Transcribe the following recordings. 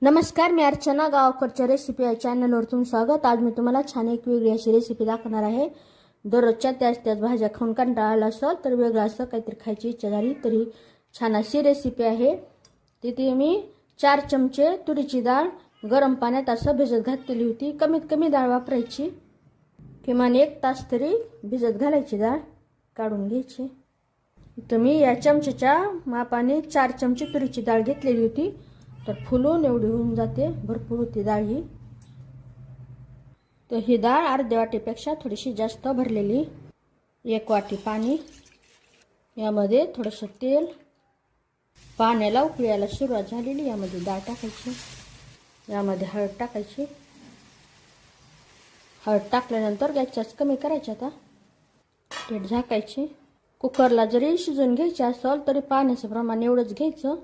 नमस्कार, मी अर्चना गावकरच्या रेसिपी या चॅनलवर तुमचं स्वागत। आज मी तुम्हाला छान एक वेगळी अशी रेसिपी दाखवणार आहे। दररोजच्या त्याच भाज्या खाऊन कंटाळा आला असेल तर वेगळं असं काहीतरी खायची इच्छा झाली तरी छान अशी रेसिपी आहे। तिथे मी 4 चमचे तुरीची डाळ गरम पाण्यात असं भिजत घातलेली होती। कमीत कमी डाळ वापरायची, किमान 1 तास तरी भिजत घालायची, डाळ काढून घ्यायची। तर मी या चमचेच्या मापाने 4 चमचे तुरीची डाळ घेतलेली होती, तर फुलून एवढी होऊन जाते, भरपूर होती डाळ ही। तर ही डाळ अर्ध्या वाटीपेक्षा थोडीशी जास्त भरलेली। 1 वाटी पाणी, यामध्ये थोडंसं तेल, पाण्याला उकळी यायला सुरुवात झालेली, यामध्ये डाळ टाकायची, यामध्ये हळद टाकायची। हळद टाकल्यानंतर गॅसचा कमी करायचा, आता पीठ झाकायची। कुकरला जरी शिजवून घ्यायची असेल तरी पाण्याचं प्रमाण एवढंच घ्यायचं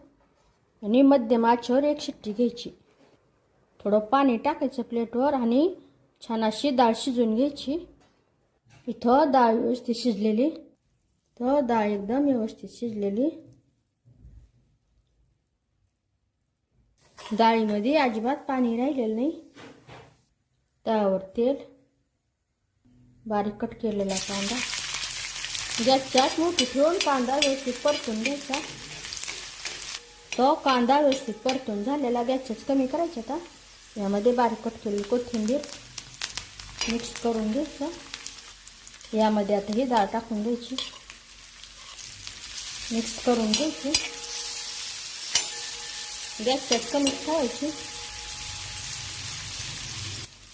आणि मध्यम आचेवर 1 शिट्टी घ्यायची। थोडं पाणी टाकायचं प्लेटवर आणि छान अशी डाळ शिजवून घ्यायची। इथं डाळ व्यवस्थित शिजलेली, तर डाळ एकदम व्यवस्थित शिजलेली। डाळीमध्ये अजिबात पाणी राहिलेलं नाही। तव्यावर तेल, बारीक कट केलेला कांदा, गॅसच्या मोठी ठेवून कांदा व्यवस्थित परतून घ्यायचा। तो कांदा व्यवस्थित परतून झालेला गॅसच कमी करायचा। आता यामध्ये बारीक कट केलेली कोथिंबीर मिक्स करून घ्यायचं। यामध्ये आता ही डाळ टाकून द्यायची, मिक्स करून घ्यायची, गॅसच कमी ठेवायची।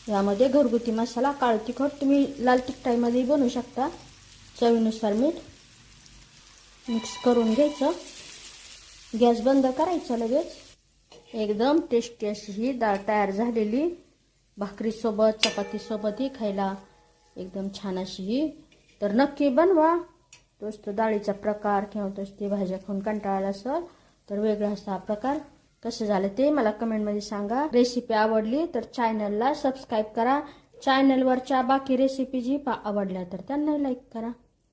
यामध्ये घरगुती मसाला, काळं तिखट, तुम्ही लाल तिखटामध्ये बनवू शकता, चवीनुसार मीठ मिक्स करून घ्यायचं। गॅस बंद करायचा लगेच। एकदम टेस्टी अशी ही डाळ तयार झालेली, भाकरीसोबत चपातीसोबतही खायला एकदम छान अशी ही। तर नक्की बनवा। तोच तो डाळीचा प्रकार किंवा तोच ती भाज्या खाऊन कंटाळा असेल तर वेगळा असा प्रकार कसं झालं ते मला कमेंटमध्ये सांगा। रेसिपी आवडली तर चॅनलला सबस्क्राईब करा। चॅनलवरच्या बाकी रेसिपी जी आवडल्या तर त्यांना लाईक करा।